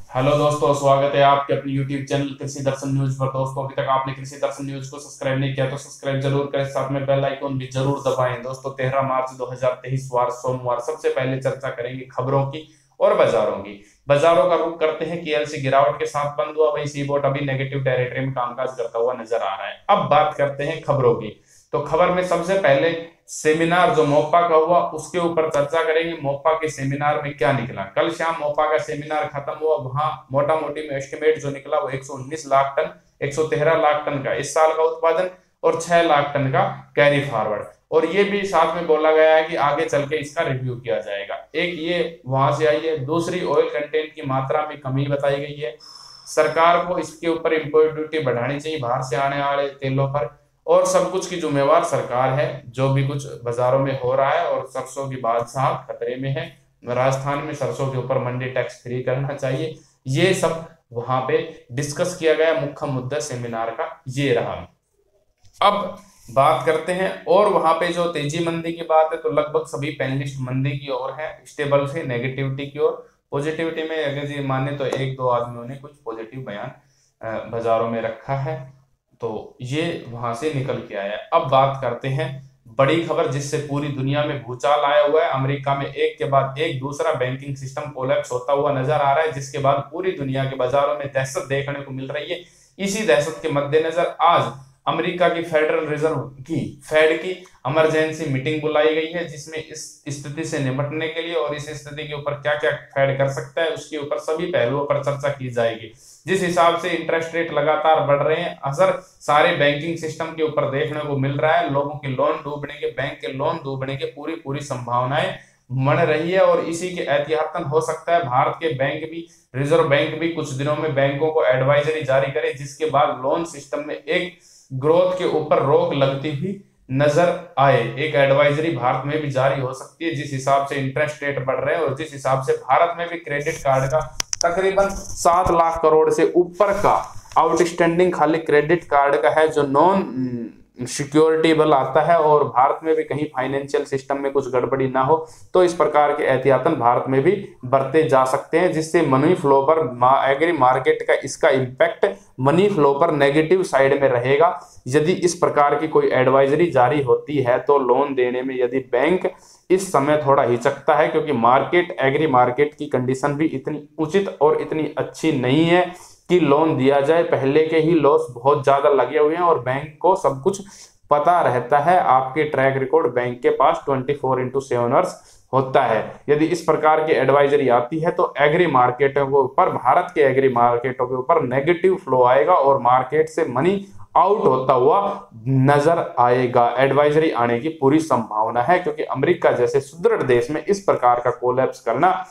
Hello दोस्तों, स्वागत है आपके अपने YouTube चैनल कृषि दर्शन न्यूज पर। दोस्तों, अभी तक आपने कृषि दर्शन न्यूज को सब्सक्राइब नहीं किया तो सब्सक्राइब जरूर करें, साथ में बेल आइकन भी जरूर दबाएं। दोस्तों, 13 मार्च 2023 वार सोमवार। सबसे पहले चर्चा करेंगे खबरों की और बाजारों की। बाजारों का रुख करते हैं कि एलसी गिरावट के साथ बंद हुआ, वही सीबोट अभी नेगेटिव टेरिटरी में कामकाज करता हुआ नजर आ रहा है। अब बात करते हैं खबरों की। तो खबर में सबसे पहले सेमिनार जो मोपा का हुआ उसके ऊपर चर्चा करेंगे। मोपा के सेमिनार में क्या निकला? कल शाम मोपा का सेमिनार खत्म हुआ। वहां मोटा मोटी में एस्टिमेट जो निकला वो 119 लाख टन, 113 लाख टन का इस साल का उत्पादन और 6 लाख टन का कैरी फॉरवर्ड। और ये भी साथ में बोला गया है कि आगे चल के इसका रिव्यू किया जाएगा। एक ये वहां से आई है। दूसरी, ऑयल कंटेंट की मात्रा में कमी बताई गई है। सरकार को इसके ऊपर इंपोर्ट ड्यूटी बढ़ानी चाहिए बाहर से आने वाले तेलों पर। और सब कुछ की जिम्मेवार सरकार है। जो भी कुछ बाजारों में हो रहा है, और सरसों की बादशाह खतरे में है। राजस्थान में सरसों के ऊपर मंडी टैक्स फ्री करना चाहिए। ये सब वहां पे डिस्कस किया गया। मुख्य मुद्दा सेमिनार का ये रहा। अब बात करते हैं और वहां पे जो तेजी मंदी की बात है, तो लगभग सभी पैनलिस्ट मंदी की ओर है, स्टेबल से नेगेटिविटी की ओर। पॉजिटिविटी में अगर ये माने तो एक दो आदमियों ने कुछ पॉजिटिव बयान बाजारों में रखा है, तो ये वहां से निकल के आया। अब बात करते हैं बड़ी खबर जिससे पूरी दुनिया में भूचाल आया हुआ है। अमेरिका में एक के बाद एक दूसरा बैंकिंग सिस्टम कोलैप्स होता हुआ नजर आ रहा है, जिसके बाद पूरी दुनिया के बाजारों में दहशत देखने को मिल रही है। इसी दहशत के मद्देनजर आज अमेरिका की फेडरल रिजर्व की फेड की इमरजेंसी मीटिंग बुलाई गई है, जिसमें इस स्थिति से निपटने के लिए और इस स्थिति के ऊपर क्या क्या फेड कर सकता है उसके ऊपर सभी पहलुओं पर चर्चा की जाएगी। जिस हिसाब से इंटरेस्ट रेट लगातार बढ़ रहे हैं, असर सारे बैंकिंग सिस्टम के ऊपर देखने को मिल रहा है। लोगों के लोन डूबने के, बैंक के लोन डूबने के पूरी पूरी संभावनाएं बन रही है। और इसी के एहतियातन हो सकता है भारत के बैंक भी, रिजर्व बैंक भी कुछ दिनों में बैंकों को एडवाइजरी जारी करे, जिसके बाद लोन सिस्टम में एक ग्रोथ के ऊपर रोक लगती हुई नजर आए। एक एडवाइजरी भारत में भी जारी हो सकती है। जिस हिसाब से इंटरेस्ट रेट बढ़ रहे हैं और जिस हिसाब से भारत में भी क्रेडिट कार्ड का तकरीबन 7 लाख करोड़ से ऊपर का आउटस्टैंडिंग खाली क्रेडिट कार्ड का है, जो नॉन सिक्योरिटेबल आता है, और भारत में भी कहीं फाइनेंशियल सिस्टम में कुछ गड़बड़ी ना हो, तो इस प्रकार के एहतियातन भारत में भी बरते जा सकते हैं, जिससे मनी फ्लो पर एग्री मार्केट का इसका इम्पैक्ट मनी फ्लो पर नेगेटिव साइड में रहेगा। यदि इस प्रकार की कोई एडवाइजरी जारी होती है तो लोन देने में यदि बैंक इस समय थोड़ा हिचकता है, क्योंकि मार्केट, एग्री मार्केट की कंडीशन भी इतनी उचित और इतनी अच्छी नहीं है कि लोन दिया जाए। पहले के ही लॉस बहुत ज्यादा लगे हुए हैं और बैंक को सब कुछ पता रहता है। आपके ट्रैक रिकॉर्ड बैंक के पास 24/7 आवर्स होता है। यदि इस प्रकार की एडवाइजरी आती है तो एग्री मार्केटों के ऊपर, भारत के एग्री मार्केटों के ऊपर नेगेटिव फ्लो आएगा और मार्केट से मनी आउट होता हुआ नजर आएगा। एडवाइजरी आने की पूरी संभावना है, क्योंकि अमेरिका जैसे सुदृढ़ देश में इस प्रकार का कोलैप्स करना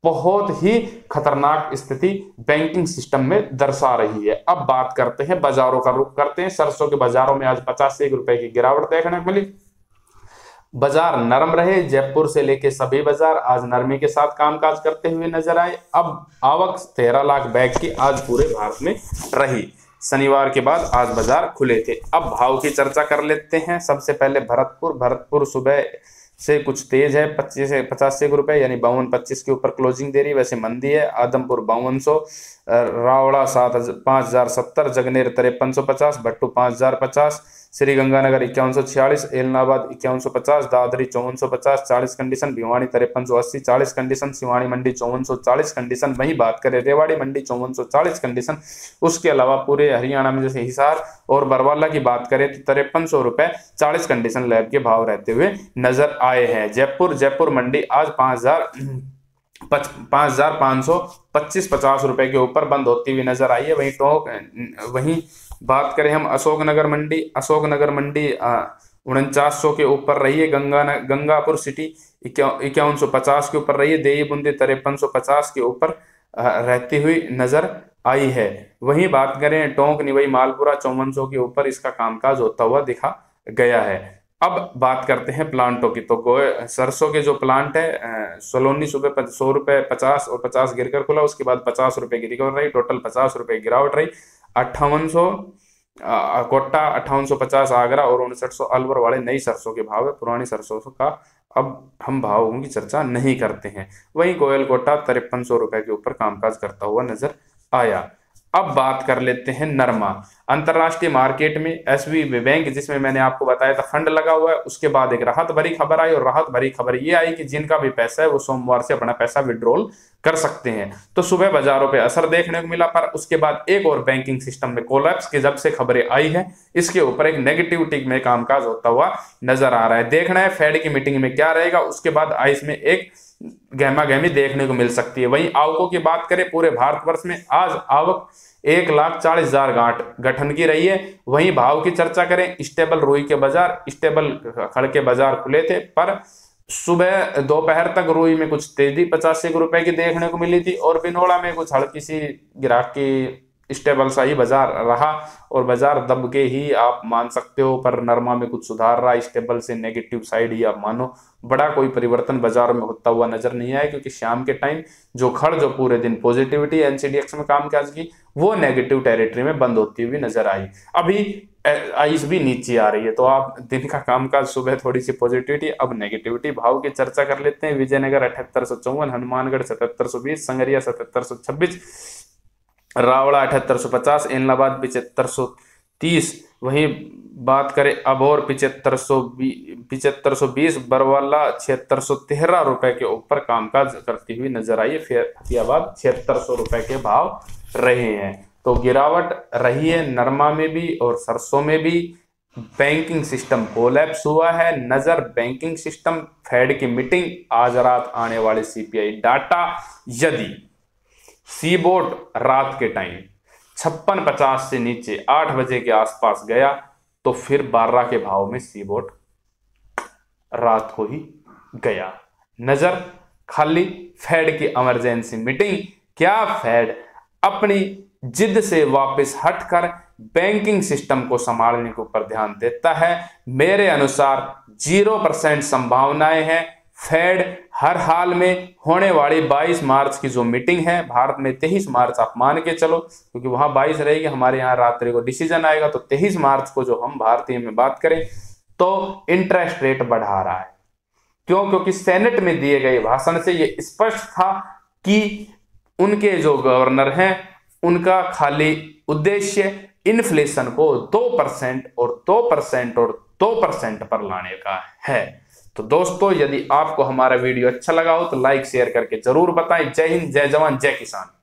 बहुत ही खतरनाक स्थिति बैंकिंग सिस्टम में दर्शा रही है। अब बात करते हैं बाजारों का रुख करते हैं। सरसों के बाजारों में आज 50 रुपए की गिरावट देखने को मिली। बाजार नरम रहे। जयपुर से लेके सभी बाजार आज नरमी के साथ कामकाज करते हुए नजर आए। अब आवक 13 लाख बैग की आज पूरे भारत में रही। शनिवार के बाद आज बाजार खुले थे। अब भाव की चर्चा कर लेते हैं। सबसे पहले भरतपुर सुबह से कुछ तेज है, 25 से 85 रुपए यानी 52-25 के ऊपर क्लोजिंग दे रही, वैसे मंदी है। आदमपुर 5200, रावड़ा 5070, जगनेर 5350, भट्टू 5050, श्री गंगानगर 5146, एलनाबाद 5150, दादरी 5450 40 कंडीशन, भिवानी 5380 40 कंडीशन, सिवानी मंडी 5440 कंडीशन। वही बात करें रेवाड़ी मंडी 5440 कंडीशन। उसके अलावा पूरे हरियाणा में जैसे हिसार और बरवाला की बात करें तो 5300 रुपए 40 कंडीशन लैब के भाव रहते हुए नजर आए हैं। जयपुर मंडी आज 5525-50 रुपए के ऊपर बंद होती हुई नजर आई है। वहीं बात करें हम अशोकनगर मंडी 4900 के ऊपर रही है। गंगापुर सिटी 5150 के ऊपर रही है। देवी बूंदी 5350 के ऊपर रहती हुई नजर आई है। वहीं बात करें टोंक निवई मालपुरा 5400 के ऊपर इसका कामकाज होता हुआ दिखा गया है। अब बात करते हैं प्लांटों की। तो सरसों के जो प्लांट है सोलोनी सुबह 100 रुपए 50 और 50 गिरकर खुला, उसके बाद 50 रुपए की रिकवर रही, टोटल 50 रुपए गिरावट रही। 5800 कोटा, 5850 आगरा और 5900 अलवर वाले नई सरसों के भाव है। पुरानी सरसों का अब हम भावों की चर्चा नहीं करते हैं। वहीं गोयल कोटा 5300 रुपए के ऊपर कामकाज करता हुआ नजर आया। अब बात कर लेते हैं नरमा। अंतरराष्ट्रीय मार्केट में एसबीआई बैंक, जिसमें मैंने आपको बताया था फंड लगा हुआ है, उसके बाद एक राहत भरी खबर आई, और राहत भरी खबर ये आई कि जिनका भी पैसा है वो सोमवार से अपना पैसा विड्रॉल कर सकते हैं। तो सुबह बाजारों पे असर देखने को मिला, पर उसके बाद एक और बैंकिंग सिस्टम में कोलैप्स की जब से खबरें आई है, इसके ऊपर एक नेगेटिविटी में कामकाज होता हुआ नजर आ रहा है। देखना है फेड की मीटिंग में क्या रहेगा, उसके बाद आइस में एक गहमा गहमी देखने को मिल सकती है। वहीं आवकों की बात करें, पूरे भारतवर्ष में आज आवक 1,40,000 गांठ गठन की रही है। वहीं भाव की चर्चा करें, स्टेबल रुई के बाजार, स्टेबल खड़ के बाजार खुले थे, पर सुबह दोपहर तक रुई में कुछ तेजी 85 रुपए की देखने को मिली थी, और बिनोड़ा में कुछ हल्की सी गिरावट की स्टेबल सा ही बाजार रहा, और बाजार दब के ही आप मान सकते हो। पर नरमा में कुछ सुधार रहा, स्टेबल से नेगेटिव साइड ही आप मानो। बड़ा कोई परिवर्तन बाजार में होता हुआ नजर नहीं आया, क्योंकि शाम के टाइम जो पूरे दिन पॉजिटिविटी एनसीडीएक्स में कामकाज की, वो नेगेटिव टेरिटरी में बंद होती हुई नजर आई। अभी आइस भी नीचे आ रही है, तो आप दिन का कामकाज सुबह थोड़ी सी पॉजिटिविटी, अब नेगेटिविटी। भाव की चर्चा कर लेते हैं। विजयनगर 7854, हनुमानगढ़ 7720, संगरिया 7726, रावड़ा 7850, एलनाबाद 7530। वहीं बात करें अबोर 7520, बरवाला 7613 रुपए के ऊपर कामकाज करती हुई नजर आई है। फतेहाबाद 7600 रुपए के भाव रहे हैं। तो गिरावट रही है नरमा में भी और सरसों में भी। बैंकिंग सिस्टम कोलैप्स हुआ है। नजर बैंकिंग सिस्टम, फेड की मीटिंग, आज रात आने वाले सीपीआई डाटा। यदि सीबोट रात के टाइम 5650 से नीचे 8 बजे के आसपास गया, तो फिर 12 के भाव में सीबोट रात को ही गया। नजर खाली फेड की इमरजेंसी मीटिंग, क्या फेड अपनी जिद से वापस हटकर बैंकिंग सिस्टम को संभालने के ऊपर ध्यान देता है? मेरे अनुसार 0% संभावनाएं हैं। फेड हर हाल में होने वाली 22 मार्च की जो मीटिंग है, भारत में 23 मार्च आप मान के चलो, क्योंकि वहां 22 रहेगी, हमारे यहाँ रात्रि को डिसीजन आएगा, तो 23 मार्च को जो हम भारतीय में बात करें तो इंटरेस्ट रेट बढ़ा रहा है। क्यों? क्योंकि सेनेट में दिए गए भाषण से ये स्पष्ट था कि उनके जो गवर्नर हैं, उनका खाली उद्देश्य इन्फ्लेशन को 2% और 2% और 2% पर लाने का है। तो दोस्तों, यदि आपको हमारा वीडियो अच्छा लगा हो तो लाइक शेयर करके जरूर बताएं। जय हिंद, जय जवान, जय किसान।